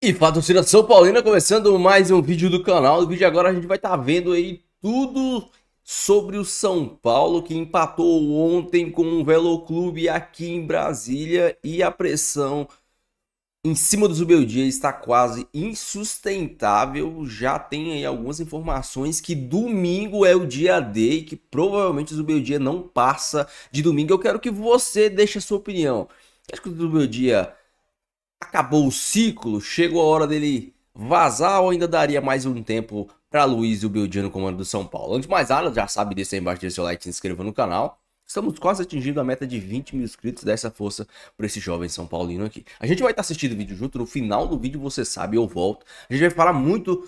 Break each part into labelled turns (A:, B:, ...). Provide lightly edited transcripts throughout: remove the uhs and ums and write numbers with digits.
A: E fala, torcida São Paulina, começando mais um vídeo do canal. No vídeo agora a gente vai estar vendo aí tudo sobre o São Paulo, que empatou ontem com o Veloclube aqui em Brasília. E a pressão em cima do Zubeldia está quase insustentável. Já tem aí algumas informações que domingo é o dia D e que provavelmente o Zubeldia não passa de domingo. Eu quero que você deixe a sua opinião. Acho que o Zubeldia acabou o ciclo, chegou a hora dele vazar ou ainda daria mais um tempo para Luiz Zubeldia no comando do São Paulo? Antes de mais nada, já sabe, deixa aí embaixo, deixa seu like, se inscreva no canal. Estamos quase atingindo a meta de 20 mil inscritos, dessa força para esse jovem São Paulino aqui. A gente vai estar assistindo o vídeo junto, no final do vídeo você sabe, eu volto. A gente vai falar muito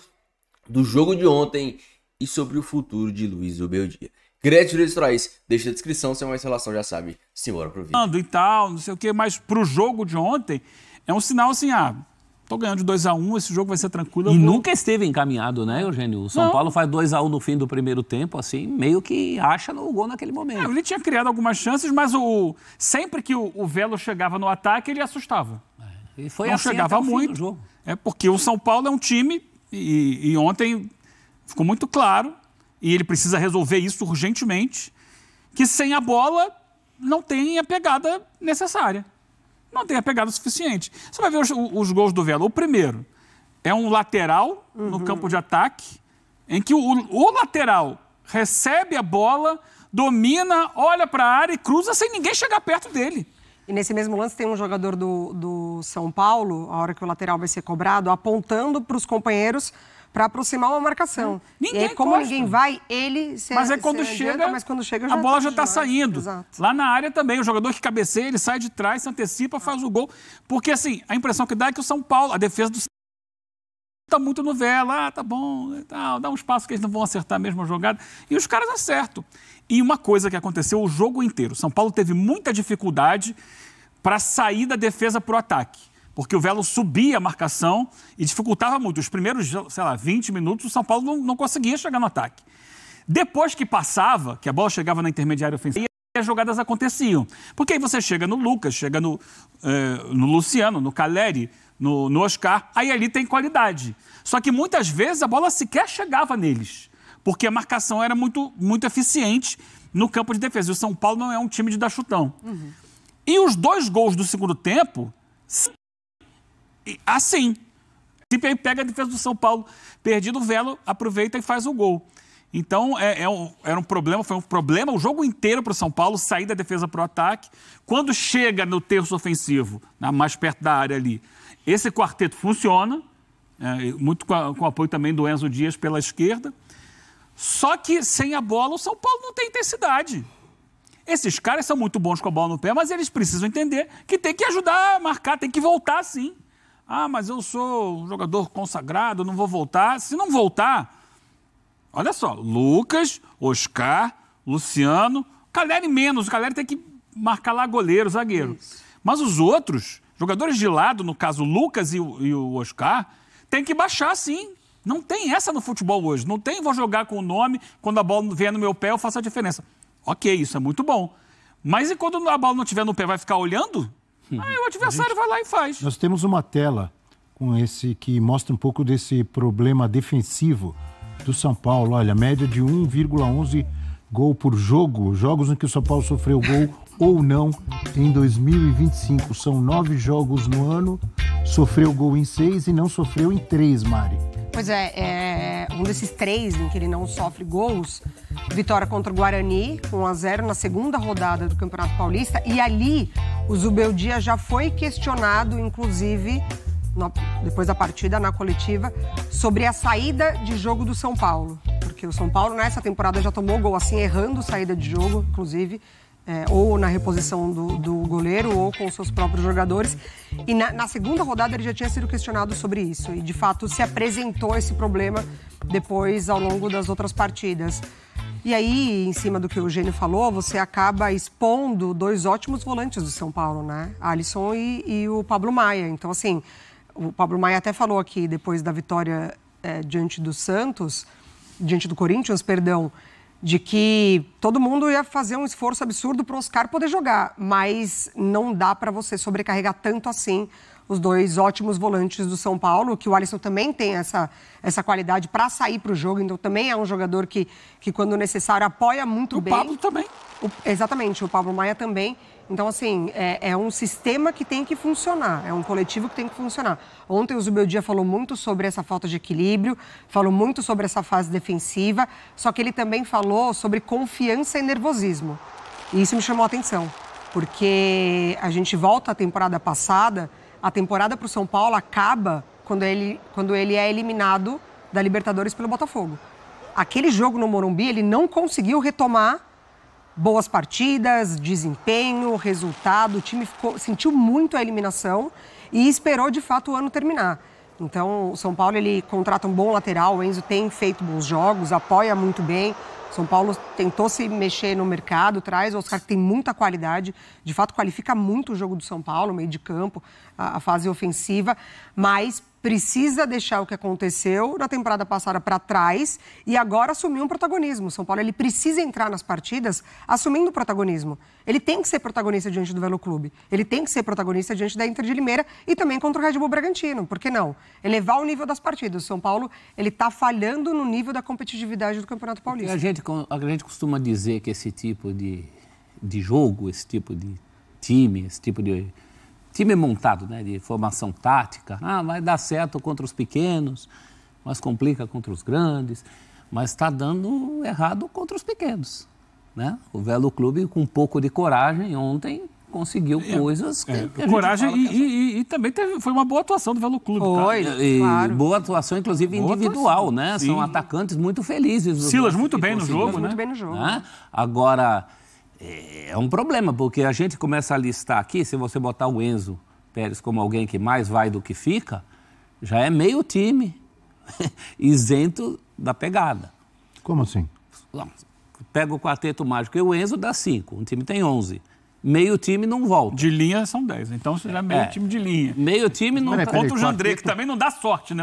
A: do jogo de ontem e sobre o futuro de Luiz Zubeldia. Crédito de Traz, deixa na descrição, se é mais relação, já sabe. Simbora pro vídeo.
B: E tal, não sei o que, mas pro jogo de ontem é um sinal assim, tô ganhando de 2-1, esse jogo vai ser tranquilo.
C: E nunca esteve encaminhado, né, Eugênio? O São Paulo faz 2-1 no fim do primeiro tempo, assim, meio que acha no gol naquele momento.
B: Ele tinha criado algumas chances, mas sempre que o Velo chegava no ataque, ele assustava.
C: E foi
B: não
C: assim
B: chegava
C: até o fim
B: muito.
C: do jogo.
B: É porque o São Paulo é um time, e ontem ficou muito claro, e ele precisa resolver isso urgentemente, que sem a bola não tem a pegada necessária. Não tem a pegada suficiente. Você vai ver os gols do Velo. O primeiro é um lateral no campo de ataque, em que o lateral recebe a bola, domina, olha para a área e cruza sem ninguém chegar perto dele.
D: E nesse mesmo lance tem um jogador do São Paulo, a hora que o lateral vai ser cobrado, apontando para os companheiros para aproximar uma marcação.
B: Ninguém
D: e aí, como
B: encosta.
D: ninguém vai, ele se
B: Mas é quando chega,
D: mas quando chega
B: a bola já está
D: demais.
B: saindo.
D: Exato.
B: Lá na área também, o jogador que cabeceia, ele sai de trás, se antecipa, faz o gol. Porque, assim, a impressão que dá é que o São Paulo, a defesa do São Paulo está muito no Velo. Tá bom, dá um espaço que eles não vão acertar mesmo a jogada. E os caras acertam. E uma coisa que aconteceu o jogo inteiro, o São Paulo teve muita dificuldade para sair da defesa para o ataque. Porque o Velo subia a marcação e dificultava muito. Os primeiros, 20 minutos, o São Paulo não conseguia chegar no ataque. Depois que passava, que a bola chegava na intermediária ofensiva, as jogadas aconteciam. Porque aí você chega no Lucas, chega no Luciano, no Caleri, no Oscar, aí ali tem qualidade. Só que muitas vezes a bola sequer chegava neles, porque a marcação era muito, muito eficiente no campo de defesa. E o São Paulo não é um time de dar chutão. E os 2 gols do segundo tempo, assim, tipo, aí pega a defesa do São Paulo, perdido o Velo, aproveita e faz o gol. Então, era um problema, foi um problema o jogo inteiro para o São Paulo, sair da defesa para o ataque. Quando chega no terço ofensivo, mais perto da área ali, esse quarteto funciona, muito com o apoio também do Enzo Dias pela esquerda. Só que, sem a bola, o São Paulo não tem intensidade. Esses caras são muito bons com a bola no pé, mas eles precisam entender que tem que ajudar a marcar, tem que voltar sim. Mas eu sou um jogador consagrado, não vou voltar. Se não voltar, olha só, Lucas, Oscar, Luciano, Caleri menos. O Caleri tem que marcar lá goleiro, zagueiro. Isso. Mas os outros, jogadores de lado, no caso o Lucas e o Oscar, tem que baixar sim. Não tem essa no futebol hoje. Não tem, vou jogar com o nome, quando a bola vier no meu pé eu faço a diferença. Ok, isso é muito bom. Mas e quando a bola não estiver no pé, vai ficar olhando? Aí o adversário vai lá e faz.
E: Nós temos uma tela com esse que mostra um pouco desse problema defensivo do São Paulo. Olha, média de 1,11 gol por jogo. Jogos em que o São Paulo sofreu gol ou não em 2025. São 9 jogos no ano, sofreu gol em 6 e não sofreu em 3, Mari.
D: Pois é, um desses 3 em que ele não sofre gols, vitória contra o Guarani, 1-0 na segunda rodada do Campeonato Paulista, e ali o Zubeldia já foi questionado, inclusive, depois da partida, na coletiva, sobre a saída de jogo do São Paulo, porque o São Paulo nessa temporada já tomou gol assim, errando saída de jogo, inclusive, ou na reposição do goleiro ou com seus próprios jogadores. E na segunda rodada ele já tinha sido questionado sobre isso. E, de fato, se apresentou esse problema depois ao longo das outras partidas. E aí, em cima do que o Eugênio falou, você acaba expondo 2 ótimos volantes do São Paulo, né? Alisson e o Pablo Maia. Então, assim, o Pablo Maia até falou aqui, depois da vitória diante do Corinthians, de que todo mundo ia fazer um esforço absurdo para o Oscar poder jogar, mas não dá para você sobrecarregar tanto assim os dois ótimos volantes do São Paulo, que o Alisson também tem essa qualidade para sair para o jogo, então também é um jogador que quando necessário, apoia muito bem.
B: O Pablo também.
D: Exatamente, o Pablo Maia também. Então, assim, é um sistema que tem que funcionar, é um coletivo que tem que funcionar. Ontem o Zubeldia falou muito sobre essa falta de equilíbrio, falou muito sobre essa fase defensiva, só que ele também falou sobre confiança e nervosismo. E isso me chamou a atenção, porque a gente volta à temporada passada, a temporada para o São Paulo acaba quando ele é eliminado da Libertadores pelo Botafogo. Aquele jogo no Morumbi, ele não conseguiu retomar boas partidas, desempenho, resultado. O time sentiu muito a eliminação e esperou, de fato, o ano terminar. Então, o São Paulo, ele contrata um bom lateral, o Enzo tem feito bons jogos, apoia muito bem. São Paulo tentou se mexer no mercado, traz o Oscar, que tem muita qualidade, de fato qualifica muito o jogo do São Paulo, meio de campo, a fase ofensiva, mas precisa deixar o que aconteceu na temporada passada para trás e agora assumir um protagonismo. O São Paulo, ele precisa entrar nas partidas assumindo o protagonismo. Ele tem que ser protagonista diante do Velo Clube, ele tem que ser protagonista diante da Inter de Limeira e também contra o Red Bull Bragantino, por que não? Elevar o nível das partidas. O São Paulo, ele está falhando no nível da competitividade do Campeonato Paulista.
C: A gente costuma dizer que esse tipo de jogo, esse tipo de time, esse tipo de time montado, né, de formação tática, vai dar certo contra os pequenos, mas complica contra os grandes, mas está dando errado contra os pequenos, né? O Velo Clube, com um pouco de coragem, ontem conseguiu coisas que a
B: coragem
C: gente
B: e também foi uma boa atuação do Velo Clube.
D: Foi,
C: claro. Boa atuação, inclusive boa individual, atuação, né? Sim. São atacantes muito felizes.
B: Silas muito bem no jogo, né?
D: Muito bem no jogo.
C: Né? Agora, é um problema, porque a gente começa a listar aqui, se você botar o Enzo Pérez como alguém que mais vai do que fica, já é meio time isento da pegada.
E: Como assim?
C: Pega o quarteto mágico e o Enzo dá 5, um time tem 11. Meio time não volta.
B: De linha são 10, então você já é meio time de linha.
C: Meio time não...
B: Contra o Jandrei, que também não dá sorte, né?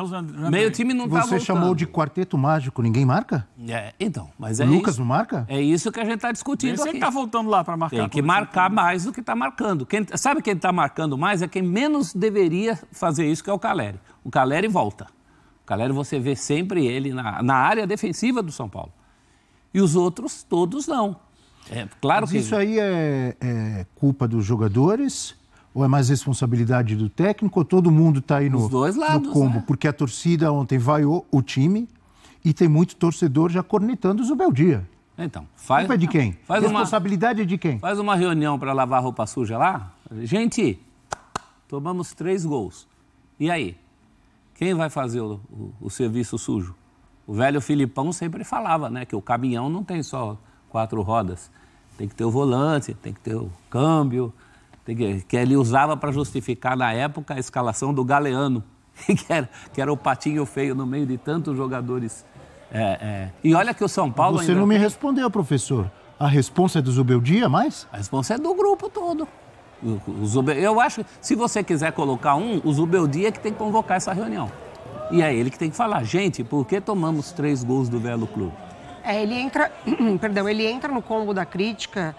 C: Meio time não tá voltando.
E: Você chamou de quarteto mágico, ninguém marca?
C: Então, mas
E: o Lucas não marca?
C: É isso que a gente está discutindo aqui.
B: Você está voltando lá para marcar.
C: Tem que marcar mais do que está marcando. Sabe quem está marcando mais? É quem menos deveria fazer isso, que é o Caleri. O Caleri volta. O Caleri você vê sempre ele na área defensiva do São Paulo. E os outros todos não. Claro. Mas que
E: isso aí é culpa dos jogadores ou é mais responsabilidade do técnico ou todo mundo está aí no combo? Né? Porque a torcida ontem vaiou o time e tem muito torcedor já cornetando o Zubeldia.
C: Então,
E: culpa é de quem? Responsabilidade é de quem?
C: Faz uma reunião para lavar roupa suja lá. Gente, tomamos 3 gols. E aí? Quem vai fazer o serviço sujo? O velho Filipão sempre falava, né, que o caminhão não tem só 4 rodas. Tem que ter o volante, tem que ter o câmbio, que ele usava para justificar na época a escalação do Galeano, que era o patinho feio no meio de tantos jogadores. E olha que o São Paulo...
E: Você não me respondeu, professor. A responsa é do Zubeldia, mais?
C: A responsa é do grupo todo. Eu acho que se você quiser colocar o Zubeldia é que tem que convocar essa reunião. E é ele que tem que falar, gente, por que tomamos 3 gols do Velo Clube?
D: Ele entra no combo da crítica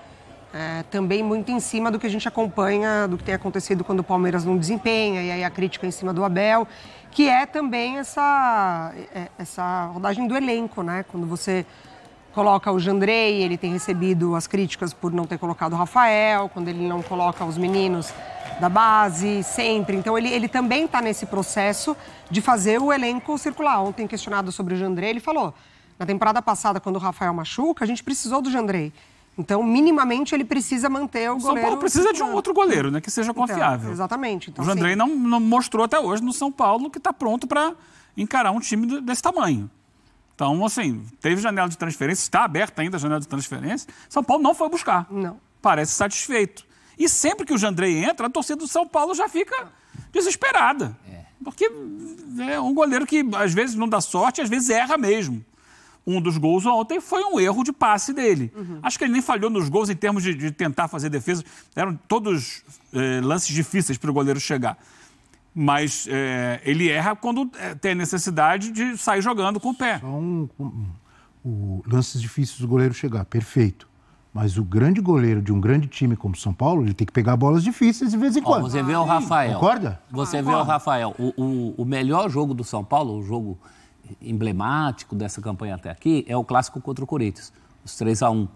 D: também muito em cima do que a gente acompanha, do que tem acontecido quando o Palmeiras não desempenha, e aí a crítica em cima do Abel, que é também essa rodagem do elenco, né? Quando você coloca o Jandrei, ele tem recebido as críticas por não ter colocado o Rafael, quando ele não coloca os meninos da base, sempre. Então, ele também está nesse processo de fazer o elenco circular. Ontem, questionado sobre o Jandrei, ele falou... Na temporada passada, quando o Rafael machuca, a gente precisou do Jandrei. Então, minimamente, ele precisa manter o goleiro...
B: São Paulo precisa de um outro goleiro, né? Que seja confiável.
D: Então, exatamente. Então,
B: o Jandrei não mostrou até hoje no São Paulo que está pronto para encarar um time desse tamanho. Então, assim, teve janela de transferência, está aberta ainda a janela de transferência. São Paulo não foi buscar.
D: Não.
B: Parece satisfeito. E sempre que o Jandrei entra, a torcida do São Paulo já fica desesperada. Porque é um goleiro que, às vezes, não dá sorte, às vezes erra mesmo. Um dos gols ontem foi um erro de passe dele. Acho que ele nem falhou nos gols em termos de tentar fazer defesa. Eram todos lances difíceis para o goleiro chegar. Mas ele erra quando tem a necessidade de sair jogando com o pé.
E: Lances difíceis do goleiro chegar, perfeito. Mas o grande goleiro de um grande time como o São Paulo, ele tem que pegar bolas difíceis de vez em quando.
C: Você vê o Rafael.
E: Concorda?
C: Você vê o Rafael. O melhor jogo do São Paulo, o jogo emblemático dessa campanha até aqui, é o clássico contra o Corinthians, os 3-1.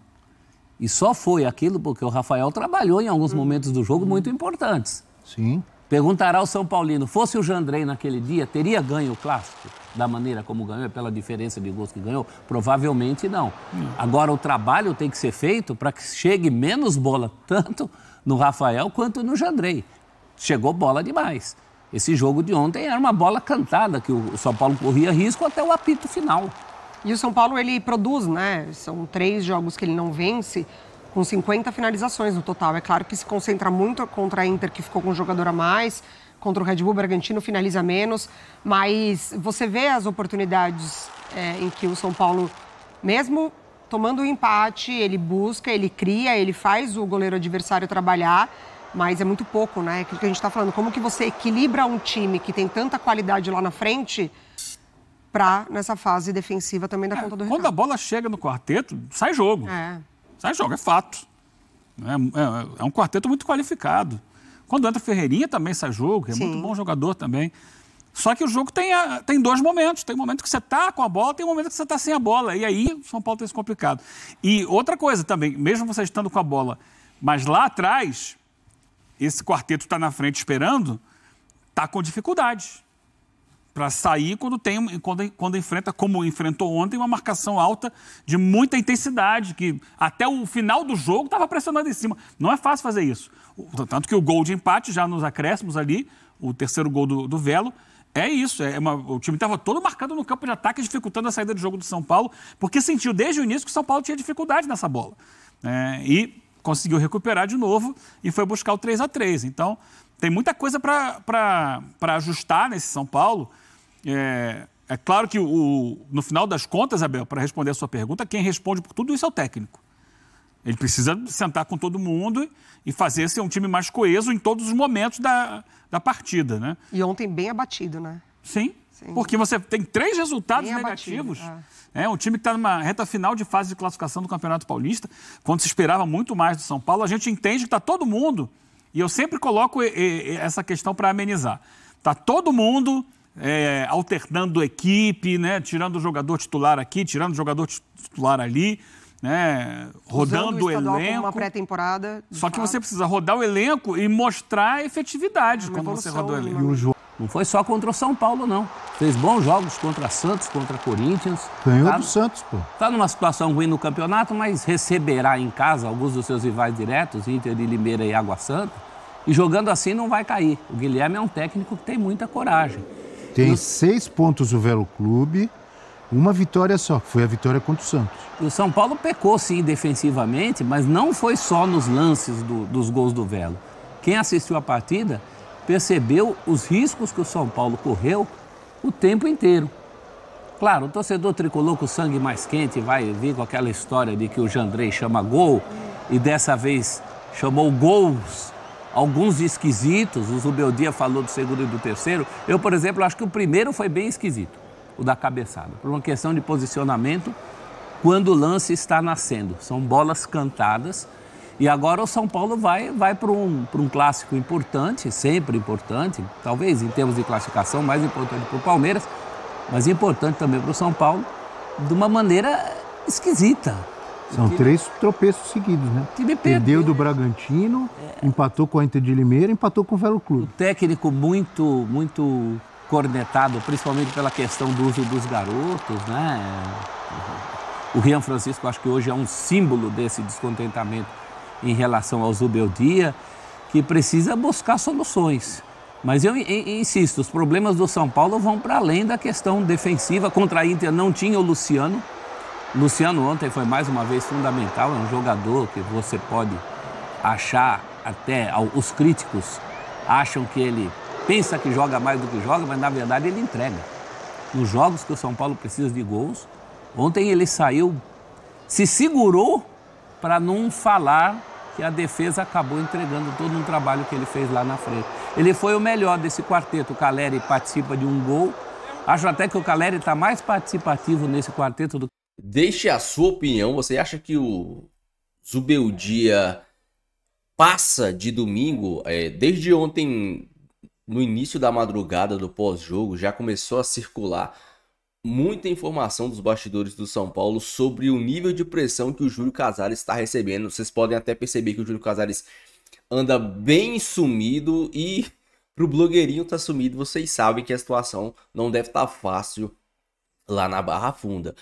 C: E só foi aquilo porque o Rafael trabalhou em alguns momentos do jogo muito importantes.
E: Sim.
C: Perguntará ao São Paulino, fosse o Jandrei naquele dia, teria ganho o clássico? Da maneira como ganhou, pela diferença de gols que ganhou? Provavelmente não. Agora, o trabalho tem que ser feito para que chegue menos bola, tanto no Rafael quanto no Jandrei. Chegou bola demais. Esse jogo de ontem era uma bola cantada, que o São Paulo corria risco até o apito final.
D: E o São Paulo, ele produz, né? São 3 jogos que ele não vence, com 50 finalizações no total. É claro que se concentra muito contra a Inter, que ficou com um jogador a mais, contra o Red Bull Bragantino finaliza menos, mas você vê as oportunidades em que o São Paulo, mesmo tomando o empate, ele busca, ele cria, ele faz o goleiro adversário trabalhar, mas é muito pouco, né? Aquilo que a gente está falando, como que você equilibra um time que tem tanta qualidade lá na frente para, nessa fase defensiva, também dar conta do recado.
B: Quando a bola chega no quarteto, sai jogo. Sai jogo, é fato. É um quarteto muito qualificado. Quando entra Ferreirinha também sai jogo, que é muito bom jogador também. Só que o jogo tem 2 momentos. Tem um momento que você está com a bola, tem um momento que você está sem a bola. E aí o São Paulo tem isso complicado. E outra coisa também, mesmo você estando com a bola, mas lá atrás, esse quarteto está na frente esperando, está com dificuldade para sair quando enfrenta, como enfrentou ontem, uma marcação alta de muita intensidade, que até o final do jogo estava pressionando em cima. Não é fácil fazer isso. Tanto que o gol de empate, já nos acréscimos ali, o terceiro gol do Velo, é isso. O time estava todo marcado no campo de ataque, dificultando a saída do jogo do São Paulo, porque sentiu desde o início que o São Paulo tinha dificuldade nessa bola. E conseguiu recuperar de novo e foi buscar o 3-3. Então, tem muita coisa para ajustar nesse São Paulo. É claro que no final das contas, Abel, para responder a sua pergunta, quem responde por tudo isso é o técnico. Ele precisa sentar com todo mundo e fazer ser um time mais coeso em todos os momentos da partida, né?
D: E ontem bem abatido, né?
B: Sim. Porque você tem 3 resultados
D: bem
B: negativos.
D: Abatido,
B: um time que está numa reta final de fase de classificação do Campeonato Paulista, quando se esperava muito mais do São Paulo, a gente entende que está todo mundo, e eu sempre coloco essa questão para amenizar. Está todo mundo alternando equipe, né? Tirando o jogador titular aqui, tirando o jogador titular ali, né? Rodando o elenco.
D: Uma pré-temporada.
B: Só que você precisa rodar o elenco e mostrar a efetividade quando você roda o elenco.
C: Não foi só contra o São Paulo, não. Fez bons jogos contra Santos, contra Corinthians.
E: Ganhou do Santos, pô.
C: Está numa situação ruim no campeonato, mas receberá em casa alguns dos seus rivais diretos, Inter de Limeira e Água Santa. E jogando assim não vai cair. O Guilherme é um técnico que tem muita coragem.
E: Tem 6 pontos o Velo Clube, uma vitória só, que foi a vitória contra o Santos.
C: O São Paulo pecou, sim, defensivamente, mas não foi só nos lances dos gols do Velo. Quem assistiu a partida percebeu os riscos que o São Paulo correu o tempo inteiro. Claro, o torcedor tricolor com o sangue mais quente vai vir com aquela história de que o Jandrei chama gol e dessa vez chamou gols, alguns esquisitos. O Zubeldia falou do segundo e do terceiro. Eu, por exemplo, acho que o primeiro foi bem esquisito, o da cabeçada, por uma questão de posicionamento quando o lance está nascendo. São bolas cantadas. E agora o São Paulo vai para um clássico importante, sempre importante, talvez em termos de classificação, mais importante para o Palmeiras, mas importante também para o São Paulo, de uma maneira esquisita.
E: São 3 tropeços seguidos, né? Perdeu do Bragantino, empatou com a Inter de Limeira, empatou com o Velo Clube.
C: O técnico muito cornetado, principalmente pela questão do uso dos garotos, né? O Rian Francisco, acho que hoje é um símbolo desse descontentamento em relação ao Zubeldia, que precisa buscar soluções. Mas eu insisto, os problemas do São Paulo vão para além da questão defensiva. Contra a Inter não tinha o Luciano. O Luciano ontem foi mais uma vez fundamental, é um jogador que você pode achar, até os críticos acham que ele pensa que joga mais do que joga, mas na verdade ele entrega. Nos jogos que o São Paulo precisa de gols, ontem ele saiu, se segurou para não falar que a defesa acabou entregando todo um trabalho que ele fez lá na frente. Ele foi o melhor desse quarteto. O Calleri participa de um gol. Acho até que o Calleri está mais participativo nesse quarteto do que...
A: Deixe a sua opinião. Você acha que o Zubeldia passa de domingo, desde ontem, no início da madrugada do pós-jogo, já começou a circular muita informação dos bastidores do São Paulo sobre o nível de pressão que o Júlio Casares está recebendo. Vocês podem até perceber que o Júlio Casares anda bem sumido e pro blogueirinho tá sumido, vocês sabem que a situação não deve estar fácil lá na Barra Funda.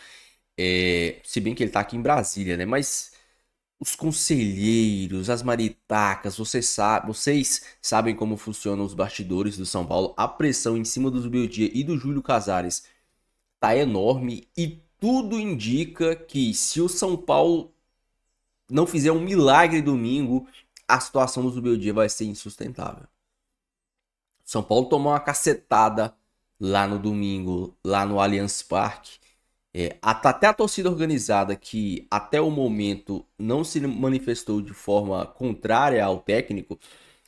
A: Se bem que ele tá aqui em Brasília, né? Mas os conselheiros, as maritacas, vocês sabem como funcionam os bastidores do São Paulo. A pressão em cima do Zubeldia e do Júlio Casares tá enorme e tudo indica que se o São Paulo não fizer um milagre domingo, a situação do Zubeldia vai ser insustentável. São Paulo tomou uma cacetada lá no domingo, lá no Allianz Parque. Até a torcida organizada, que até o momento não se manifestou de forma contrária ao técnico,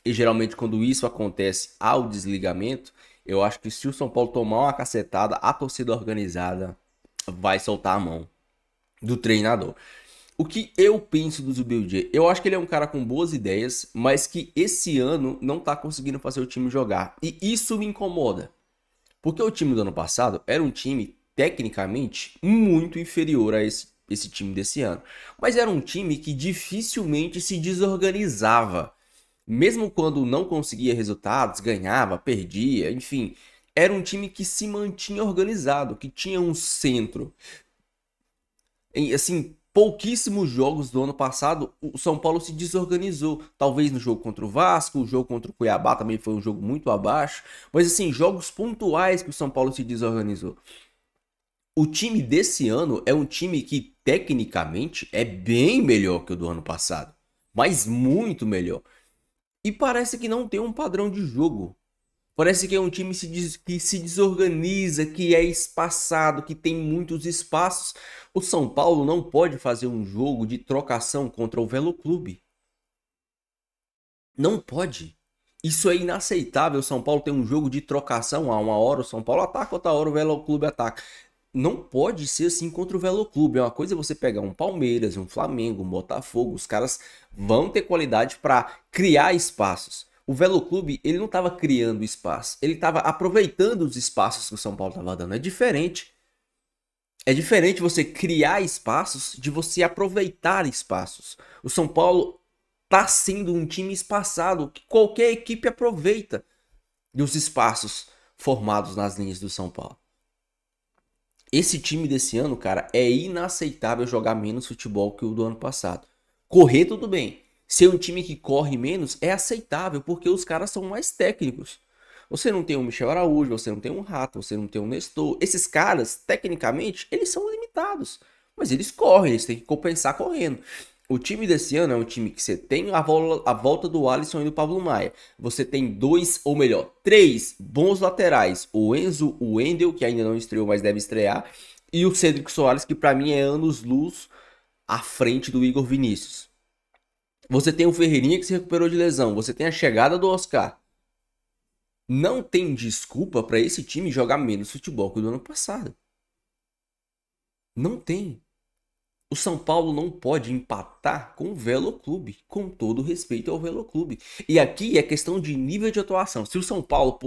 A: e geralmente quando isso acontece há o desligamento, eu acho que se o São Paulo tomar uma cacetada, a torcida organizada vai soltar a mão do treinador. O que eu penso do Zubeldia? Eu acho que ele é um cara com boas ideias, mas que esse ano não tá conseguindo fazer o time jogar. E isso me incomoda. Porque o time do ano passado era um time tecnicamente muito inferior a esse time desse ano. Mas era um time que dificilmente se desorganizava. Mesmo quando não conseguia resultados, ganhava, perdia, enfim. Era um time que se mantinha organizado, que tinha um centro. Assim, pouquíssimos jogos do ano passado, o São Paulo se desorganizou. Talvez no jogo contra o Vasco, o jogo contra o Cuiabá também foi um jogo muito abaixo. Mas assim, jogos pontuais que o São Paulo se desorganizou. O time desse ano é um time que tecnicamente é bem melhor que o do ano passado. Mas muito melhor. E parece que não tem um padrão de jogo. Parece que é um time que se desorganiza, que é espaçado, que tem muitos espaços. O São Paulo não pode fazer um jogo de trocação contra o Velo Clube. Não pode. Isso é inaceitável. O São Paulo tem um jogo de trocação. A uma hora o São Paulo ataca, outra hora o Velo Clube ataca. Não pode ser assim contra o Velo Clube. É uma coisa você pegar um Palmeiras, um Flamengo, um Botafogo. Os caras vão ter qualidade para criar espaços. O Velo Clube, ele não estava criando espaço. Ele estava aproveitando os espaços que o São Paulo estava dando. É diferente. É diferente você criar espaços de você aproveitar espaços. O São Paulo está sendo um time espaçado que qualquer equipe aproveita dos espaços formados nas linhas do São Paulo. Esse time desse ano, cara, é inaceitável jogar menos futebol que o do ano passado. Correr tudo bem. Ser um time que corre menos é aceitável, porque os caras são mais técnicos. Você não tem um Michel Araújo, você não tem um Rato, você não tem um Nestor. Esses caras, tecnicamente, eles são limitados. Mas eles correm, eles têm que compensar correndo. O time desse ano é um time que você tem a volta do Alisson e do Pablo Maia. Você tem três bons laterais. O Enzo, o Wendel, que ainda não estreou, mas deve estrear. E o Cédric Soares, que para mim é anos-luz à frente do Igor Vinícius. Você tem o Ferreirinha, que se recuperou de lesão. Você tem a chegada do Oscar. Não tem desculpa para esse time jogar menos futebol que o do ano passado. Não tem. O São Paulo não pode empatar com o Velo Clube, com todo respeito ao Velo Clube. E aqui é questão de nível de atuação. Se o São Paulo,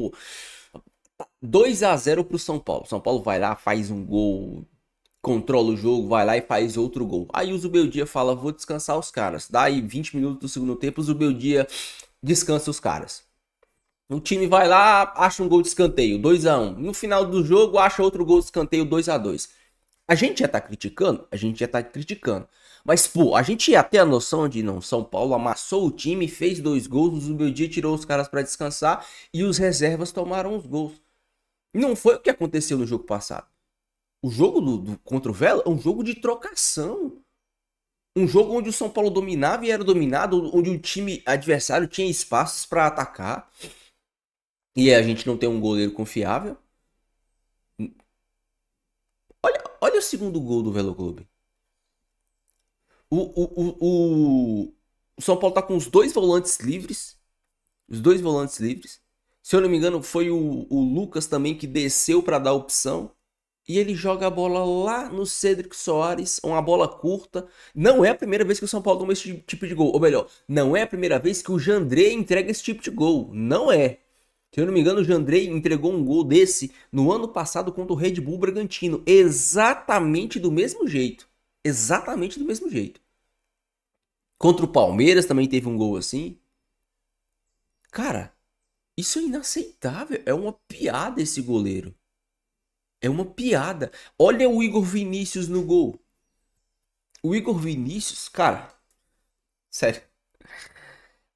A: 2-0 pro São Paulo. São Paulo vai lá, faz um gol, controla o jogo, vai lá e faz outro gol. Aí o Zubeldia fala, vou descansar os caras. Daí 20 minutos do segundo tempo, o Zubeldia descansa os caras. O time vai lá, acha um gol de escanteio, 2-1. No final do jogo, acha outro gol de escanteio, 2-2. A gente já tá criticando? A gente já tá criticando. Mas, a gente ia ter a noção de, não, São Paulo amassou o time, fez 2 gols, o Zubeldia tirou os caras para descansar e os reservas tomaram os gols. Não foi o que aconteceu no jogo passado. O jogo contra o Velo é um jogo de trocação. Um jogo onde o São Paulo dominava e era dominado, onde o time adversário tinha espaços para atacar. E a gente não tem um goleiro confiável. Olha o segundo gol do Velo Clube. O São Paulo tá com os 2 volantes livres. Os 2 volantes livres. Se eu não me engano, foi o Lucas também que desceu para dar opção. E ele joga a bola lá no Cedric Soares, uma bola curta. Não é a primeira vez que o São Paulo toma esse tipo de gol. Ou melhor, não é a primeira vez que o Jandrei entrega esse tipo de gol. Não é. Se eu não me engano, o Jandrei entregou um gol desse no ano passado contra o Red Bull Bragantino. Exatamente do mesmo jeito. Exatamente do mesmo jeito. Contra o Palmeiras também teve um gol assim. Cara, isso é inaceitável. É uma piada esse goleiro. É uma piada. Olha o Igor Vinícius no gol. O Igor Vinícius, cara, sério.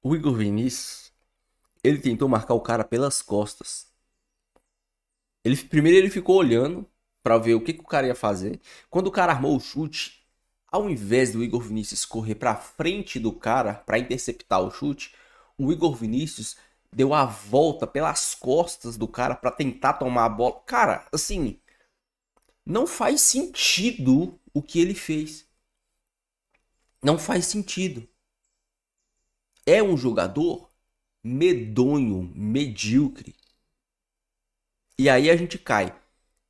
A: O Igor Vinícius, ele tentou marcar o cara pelas costas. Primeiro ele ficou olhando pra ver o que o cara ia fazer. Quando o cara armou o chute, ao invés do Igor Vinícius correr pra frente do cara pra interceptar o chute, o Igor Vinícius deu a volta pelas costas do cara pra tentar tomar a bola. Cara, assim, não faz sentido o que ele fez. Não faz sentido. É um jogador medonho, medíocre. E aí a gente cai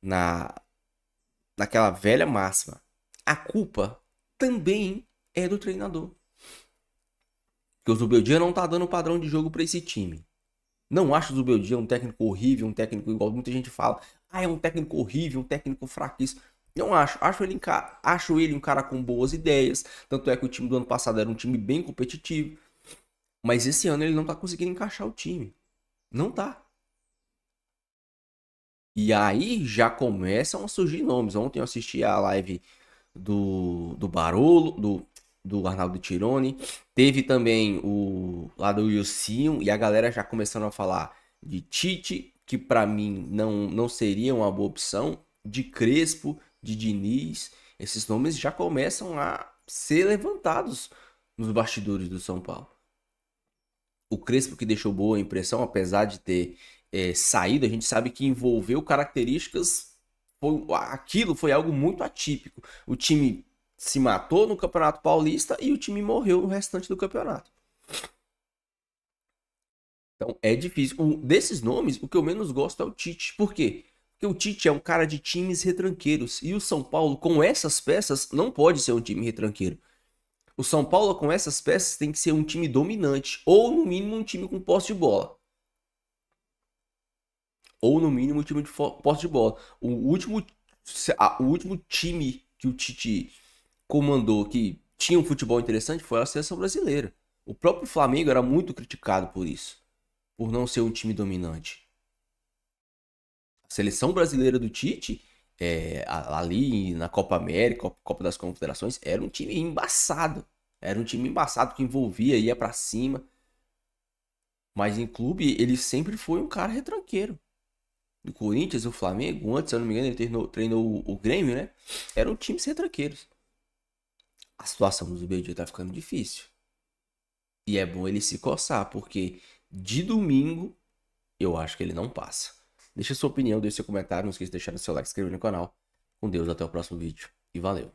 A: naquela velha máxima. A culpa também é do treinador. Porque o Zubeldia não tá dando padrão de jogo para esse time. Não acho o Zubeldia um técnico horrível, um técnico igual muita gente fala. Ah, é um técnico horrível, um técnico fraquíssimo. Não acho. Acho ele um cara com boas ideias. Tanto é que o time do ano passado era um time bem competitivo. Mas esse ano ele não tá conseguindo encaixar o time. Não tá. E aí já começam a surgir nomes. Ontem eu assisti a live do Barolo, do Arnaldo Tironi. Teve também o lá do Wilson. E a galera já começando a falar de Tite, que pra mim não seria uma boa opção. De Crespo, de Diniz. Esses nomes já começam a ser levantados nos bastidores do São Paulo. O Crespo que deixou boa impressão, apesar de ter saído, a gente sabe que envolveu características, aquilo foi algo muito atípico. O time se matou no Campeonato Paulista e o time morreu no restante do campeonato. Então é difícil. Desses nomes, o que eu menos gosto é o Tite. Por quê? Porque o Tite é um cara de times retranqueiros. E o São Paulo, com essas peças, não pode ser um time retranqueiro. O São Paulo, com essas peças, tem que ser um time dominante. Ou, no mínimo, um time com posse de bola. Ou, no mínimo, um time de posse de bola. O último time que o Tite comandou, que tinha um futebol interessante, foi a seleção brasileira. O próprio Flamengo era muito criticado por isso. Por não ser um time dominante. A seleção brasileira do Tite, ali na Copa América, Copa das Confederações, era um time embaçado. Era um time embaçado que envolvia, ia pra cima. Mas em clube, ele sempre foi um cara retranqueiro. Do Corinthians, o Flamengo, antes, se eu não me engano, ele treinou o Grêmio, né? Eram times retranqueiros. A situação do Zubeldia tá ficando difícil. E é bom ele se coçar, porque de domingo, eu acho que ele não passa. Deixa sua opinião, deixa seu comentário, não esqueça de deixar seu like, se inscrever no canal. Com Deus, até o próximo vídeo e valeu!